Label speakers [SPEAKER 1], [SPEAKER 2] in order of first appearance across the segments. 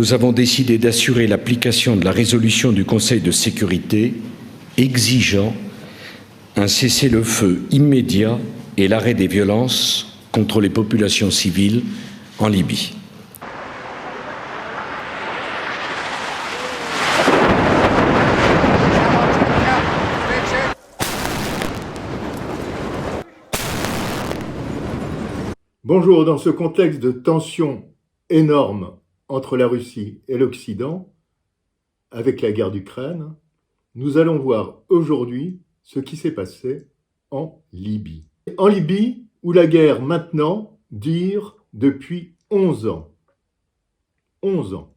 [SPEAKER 1] nous avons décidé d'assurer l'application de la résolution du Conseil de sécurité exigeant un cessez-le-feu immédiat et l'arrêt des violences contre les populations civiles en Libye.
[SPEAKER 2] Bonjour, dans ce contexte de tension énorme entre la Russie et l'Occident, avec la guerre d'Ukraine, nous allons voir aujourd'hui ce qui s'est passé en Libye. En Libye, où la guerre maintenant dure depuis 11 ans. 11 ans.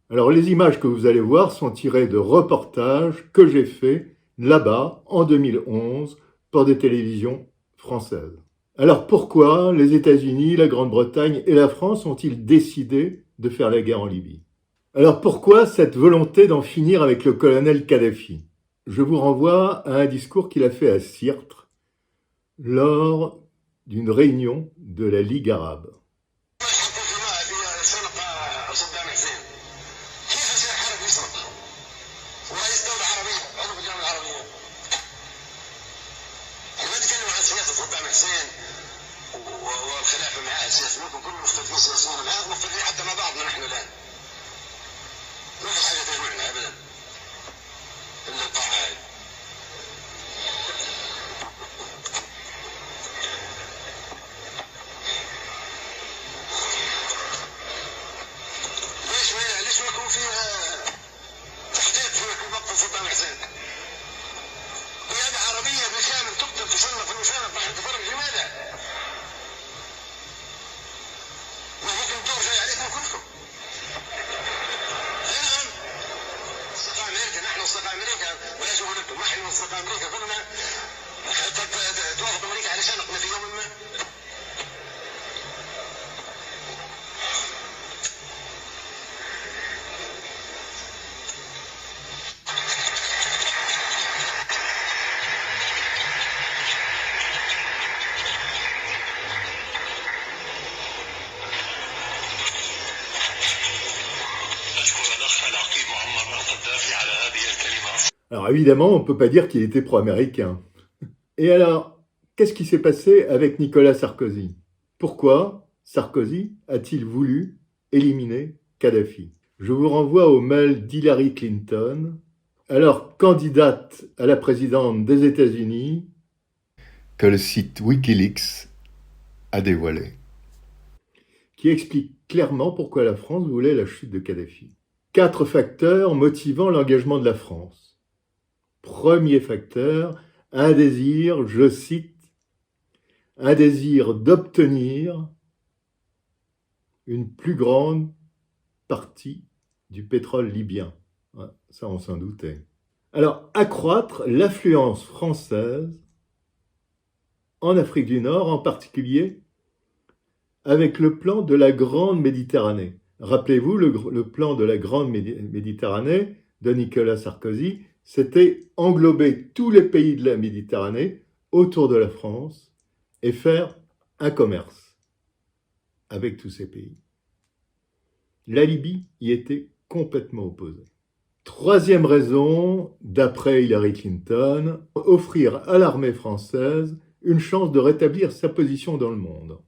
[SPEAKER 2] Alors les images que vous allez voir sont tirées de reportages que j'ai faits là-bas en 2011 pour des télévisions françaises. Alors pourquoi les États-Unis, la Grande-Bretagne et la France ont-ils décidé de faire la guerre en Libye? Alors pourquoi cette volonté d'en finir avec le colonel Kadhafi? Je vous renvoie à un discours qu'il a fait à Sirte lors d'une réunion de la Ligue arabe. Alors évidemment, on ne peut pas dire qu'il était pro-américain. Et alors, qu'est-ce qui s'est passé avec Nicolas Sarkozy? Pourquoi Sarkozy a-t-il voulu éliminer Kadhafi? Je vous renvoie au mail d'Hillary Clinton, alors candidate à la présidente des États-Unis, que le site Wikileaks a dévoilé, qui explique clairement pourquoi la France voulait la chute de Kadhafi. 4 facteurs motivant l'engagement de la France. Premier facteur, un désir, je cite, un désir d'obtenir une plus grande partie du pétrole libyen. Ouais, ça, on s'en doutait. Alors, accroître l'affluence française en Afrique du Nord, en particulier avec le plan de la Grande Méditerranée. Rappelez-vous, le plan de la Grande Méditerranée de Nicolas Sarkozy, c'était englober tous les pays de la Méditerranée autour de la France et faire un commerce avec tous ces pays. La Libye y était complètement opposée. Troisième raison, d'après Hillary Clinton, offrir à l'armée française une chance de rétablir sa position dans le monde.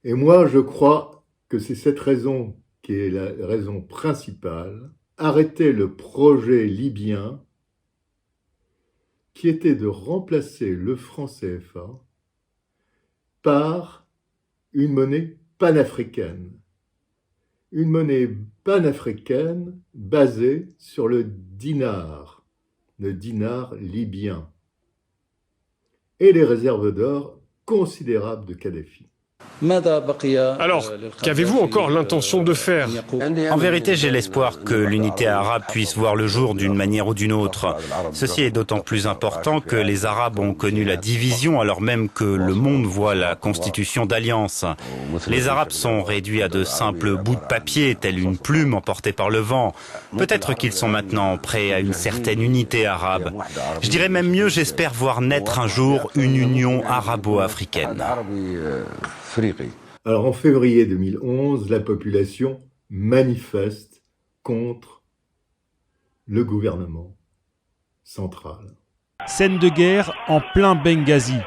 [SPEAKER 2] Et moi, je crois que c'est cette raison qui est la raison principale, arrêter le projet libyen qui était de remplacer le franc CFA par une monnaie panafricaine. Une monnaie panafricaine basée sur le dinar libyen, et les réserves d'or considérables de Kadhafi.
[SPEAKER 3] Alors, qu'avez-vous encore l'intention de faire?
[SPEAKER 4] En vérité, j'ai l'espoir que l'unité arabe puisse voir le jour d'une manière ou d'une autre. Ceci est d'autant plus important que les Arabes ont connu la division alors même que le monde voit la constitution d'alliance. Les Arabes sont réduits à de simples bouts de papier, telle une plume emportée par le vent. Peut-être qu'ils sont maintenant prêts à une certaine unité arabe. Je dirais même mieux, j'espère voir naître un jour une union arabo-africaine.
[SPEAKER 2] Alors en février 2011, la population manifeste contre le gouvernement central.
[SPEAKER 5] Scène de guerre en plein Benghazi.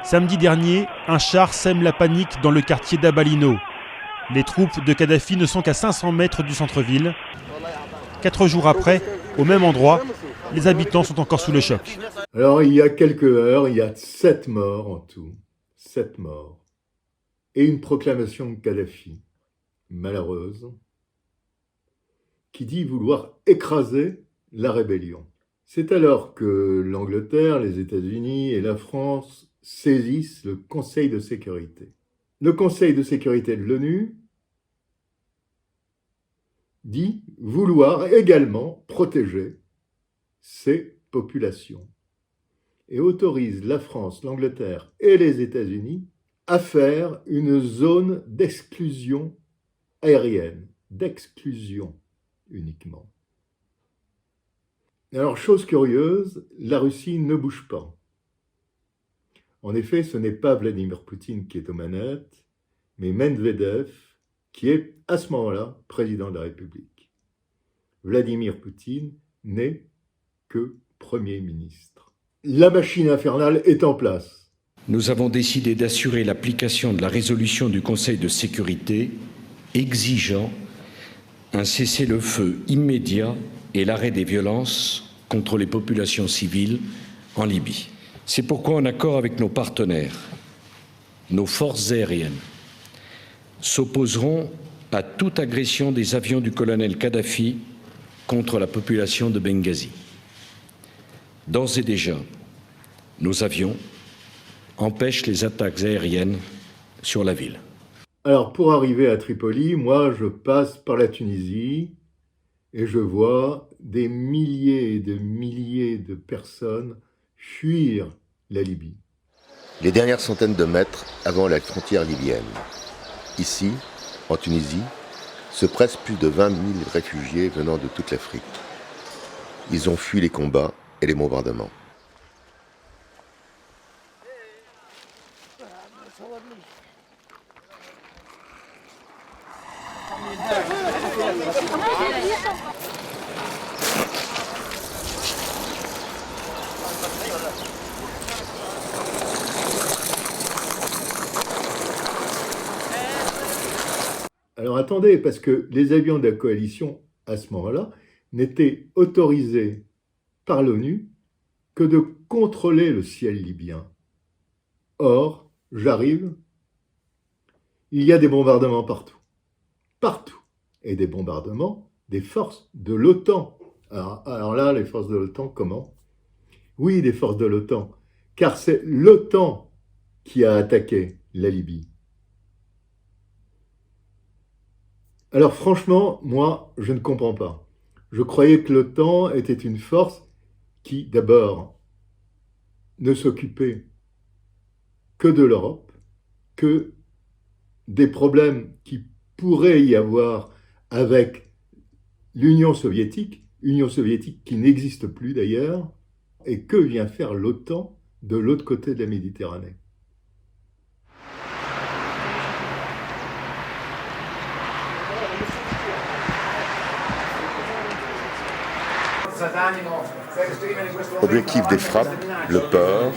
[SPEAKER 5] Samedi dernier, un char sème la panique dans le quartier d'Abalino. Les troupes de Kadhafi ne sont qu'à 500 mètres du centre-ville. 4 jours après, au même endroit, les habitants sont encore sous le choc.
[SPEAKER 2] Alors, il y a quelques heures, il y a 7 morts en tout. 7 morts. Et une proclamation de Kadhafi, malheureuse, qui dit vouloir écraser la rébellion. C'est alors que l'Angleterre, les États-Unis et la France saisissent le Conseil de sécurité. Le Conseil de sécurité de l'ONU dit vouloir également protéger ces populations et autorise la France, l'Angleterre et les États-Unis à faire une zone d'exclusion aérienne, d'exclusion uniquement. Alors, chose curieuse, la Russie ne bouge pas. En effet, ce n'est pas Vladimir Poutine qui est aux manettes, mais Medvedev, qui est à ce moment-là président de la République. Vladimir Poutine n'est que Premier ministre. La machine infernale est en place.
[SPEAKER 1] Nous avons décidé d'assurer l'application de la résolution du Conseil de sécurité exigeant un cessez-le-feu immédiat et l'arrêt des violences contre les populations civiles en Libye. C'est pourquoi, en accord avec nos partenaires, nos forces aériennes s'opposeront à toute agression des avions du colonel Kadhafi contre la population de Benghazi. D'ores et déjà, nos avions empêchent les attaques aériennes sur la ville.
[SPEAKER 2] Alors, pour arriver à Tripoli, moi, je passe par la Tunisie et je vois des milliers et des milliers de personnes fuir la Libye.
[SPEAKER 6] Les dernières centaines de mètres avant la frontière libyenne. Ici, en Tunisie, se pressent plus de 20 000 réfugiés venant de toute l'Afrique. Ils ont fui les combats et les bombardements.
[SPEAKER 2] Alors attendez, parce que les avions de la coalition, à ce moment-là, n'étaient autorisés par l'ONU que de contrôler le ciel libyen. Or, j'arrive, il y a des bombardements partout. Partout. Et des bombardements des forces de l'OTAN. Alors là, les forces de l'OTAN, comment ? Oui, des forces de l'OTAN. Car c'est l'OTAN qui a attaqué la Libye. Alors franchement, moi, je ne comprends pas. Je croyais que l'OTAN était une force qui, d'abord, ne s'occupait que de l'Europe, que des problèmes qui pourraient y avoir avec l'Union soviétique qui n'existe plus d'ailleurs, et que vient faire l'OTAN de l'autre côté de la Méditerranée.
[SPEAKER 6] Objectif des frappes, le port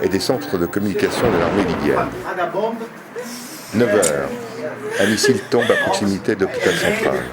[SPEAKER 6] et des centres de communication de l'armée libyenne. 9 heures, un missile tombe à proximité de l'hôpital central.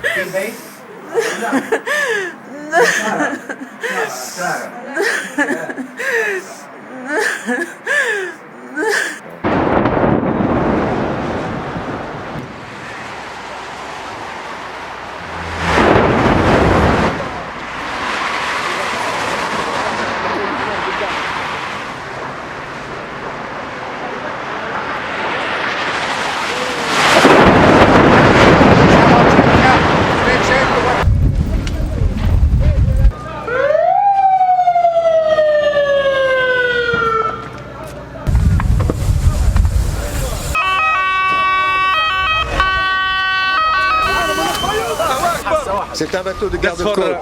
[SPEAKER 6] C'est un bateau de garde-côte.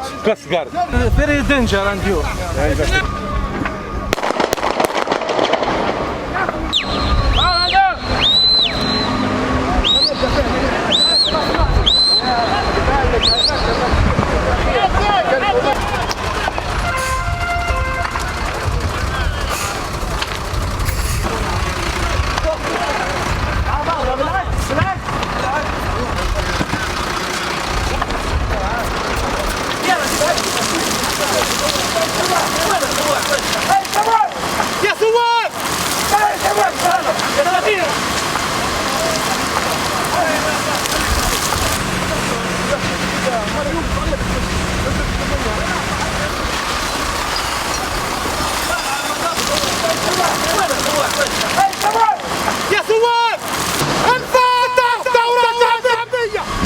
[SPEAKER 3] Very dangerous around you.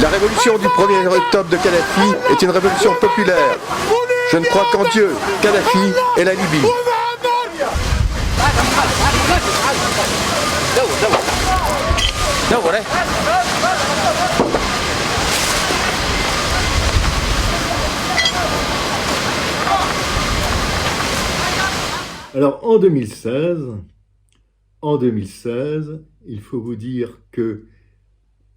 [SPEAKER 6] La révolution du 1er octobre de Kadhafi est une révolution populaire. Je ne crois qu'en Dieu, Kadhafi et la Libye.
[SPEAKER 2] Alors en 2016, il faut vous dire que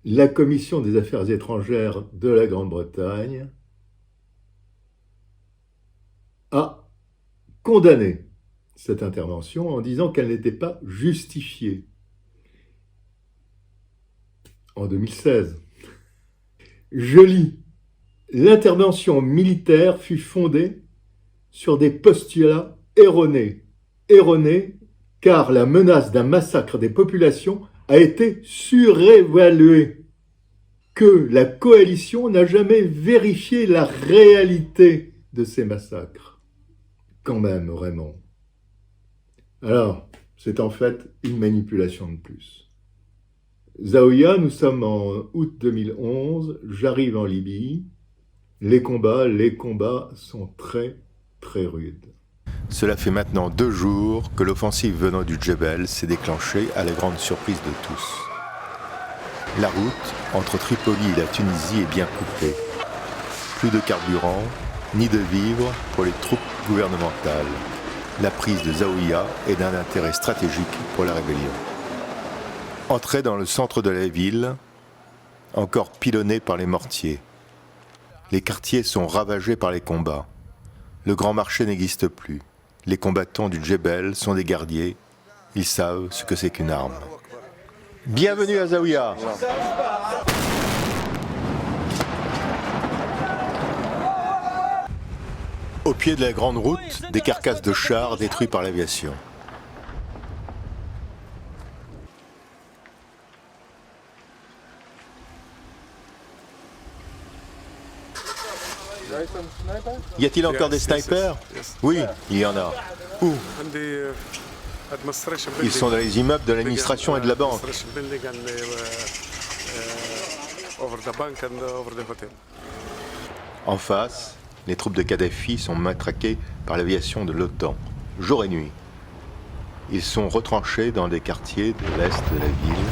[SPEAKER 2] la Commission des Affaires étrangères de la Grande-Bretagne a condamné cette intervention en disant qu'elle n'était pas justifiée. En 2016, je lis, l'intervention militaire fut fondée sur des postulats erronés car la menace d'un massacre des populations a été surévaluée, que la coalition n'a jamais vérifié la réalité de ces massacres. Quand même, vraiment. Alors, c'est en fait une manipulation de plus. Zaouïa, nous sommes en août 2011, j'arrive en Libye. Les combats sont très, très rudes.
[SPEAKER 6] Cela fait maintenant 2 jours que l'offensive venant du Djebel s'est déclenchée à la grande surprise de tous. La route entre Tripoli et la Tunisie est bien coupée. Plus de carburant, ni de vivres pour les troupes gouvernementales. La prise de Zaouïa est d'un intérêt stratégique pour la rébellion. Entrée dans le centre de la ville, encore pilonnée par les mortiers. Les quartiers sont ravagés par les combats. Le grand marché n'existe plus. Les combattants du Djebel sont des guerriers. Ils savent ce que c'est qu'une arme. Bienvenue à Zaouïa. Au pied de la grande route, des carcasses de chars détruits par l'aviation. Y a-t-il encore des snipers? Oui, il y en a. Où? Ils sont dans les immeubles de l'administration et de la banque. En face, les troupes de Kadhafi sont matraquées par l'aviation de l'OTAN, jour et nuit. Ils sont retranchés dans des quartiers de l'est de la ville.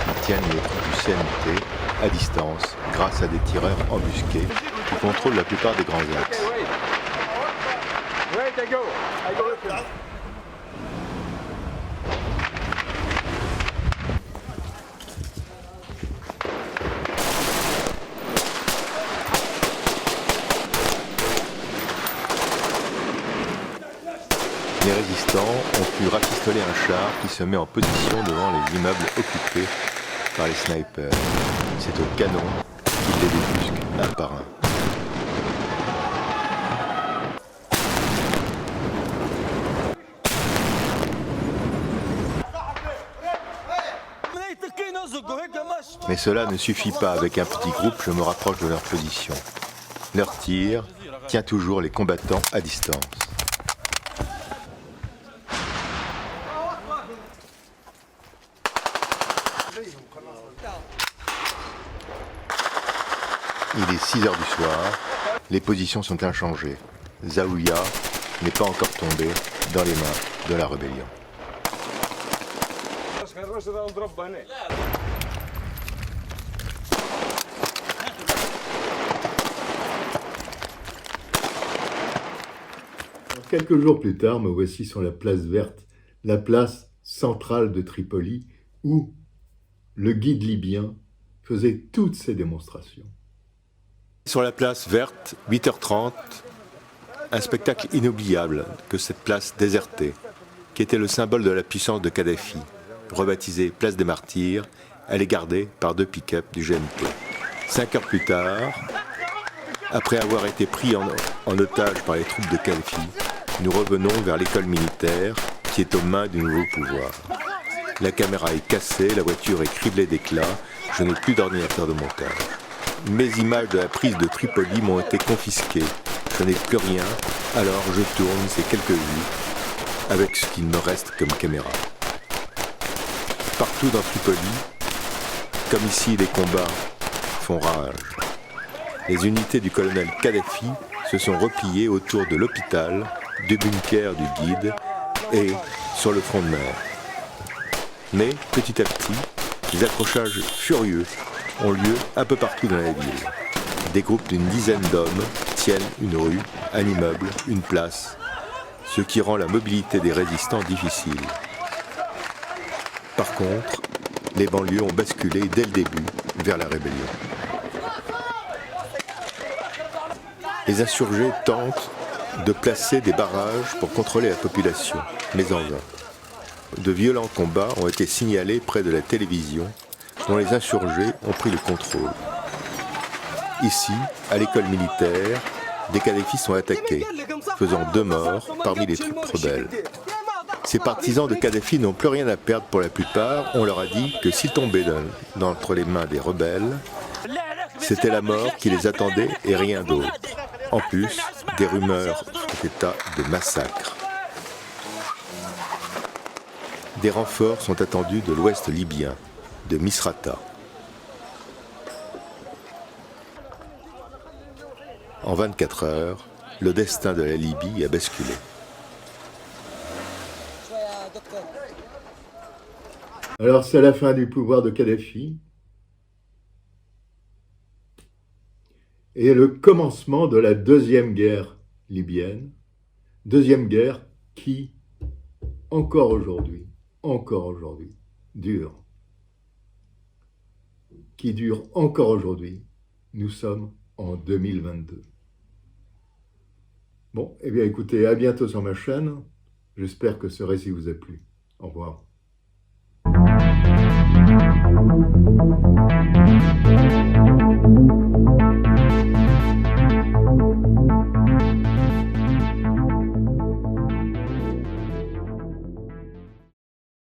[SPEAKER 6] Ils tiennent les troupes du CNT à distance grâce à des tireurs embusqués qui contrôlent la plupart des grands axes. Les résistants ont pu rafistoler un char qui se met en position devant les immeubles occupés par les snipers. C'est au canon qu'ils les débusquent un par un. Mais cela ne suffit pas. Avec un petit groupe, je me rapproche de leur position. Leur tir tient toujours les combattants à distance. Il est 6 heures du soir, les positions sont inchangées. Zaouïa n'est pas encore tombé dans les mains de la rébellion.
[SPEAKER 2] Quelques jours plus tard, me voici sur la place verte, la place centrale de Tripoli, où le guide libyen faisait toutes ses démonstrations.
[SPEAKER 6] Sur la place verte, 8h30, un spectacle inoubliable que cette place désertée, qui était le symbole de la puissance de Kadhafi, rebaptisée place des martyrs, elle est gardée par 2 pick-up du GNP. 5 heures plus tard, après avoir été pris en otage par les troupes de Kadhafi, nous revenons vers l'école militaire qui est aux mains du nouveau pouvoir. La caméra est cassée, la voiture est criblée d'éclats, je n'ai plus d'ordinateur de montage. Mes images de la prise de Tripoli m'ont été confisquées. Je n'ai plus rien, alors je tourne ces quelques vues avec ce qu'il me reste comme caméra. Partout dans Tripoli, comme ici, les combats font rage. Les unités du colonel Kadhafi se sont repliées autour de l'hôpital, du bunker du guide et sur le front de mer. Mais, petit à petit, des accrochages furieux ont lieu un peu partout dans la ville. Des groupes d'une dizaine d'hommes tiennent une rue, un immeuble, une place, ce qui rend la mobilité des résistants difficile. Par contre, les banlieues ont basculé dès le début vers la rébellion. Les insurgés tentent de placer des barrages pour contrôler la population, mais en vain. De violents combats ont été signalés près de la télévision, dont les insurgés ont pris le contrôle. Ici, à l'école militaire, des Kadhafis sont attaqués, faisant 2 morts parmi les troupes rebelles. Ces partisans de Kadhafi n'ont plus rien à perdre pour la plupart. On leur a dit que s'ils tombaient entre les mains des rebelles, c'était la mort qui les attendait et rien d'autre. En plus, des rumeurs font état de massacres. Des renforts sont attendus de l'ouest libyen, de Misrata. En 24 heures, le destin de la Libye a basculé.
[SPEAKER 2] Alors c'est la fin du pouvoir de Kadhafi et le commencement de la deuxième guerre libyenne, deuxième guerre qui, encore aujourd'hui, dure. Qui dure encore aujourd'hui. Nous sommes en 2022. Bon, eh bien écoutez, à bientôt sur ma chaîne. J'espère que ce récit vous a plu. Au revoir.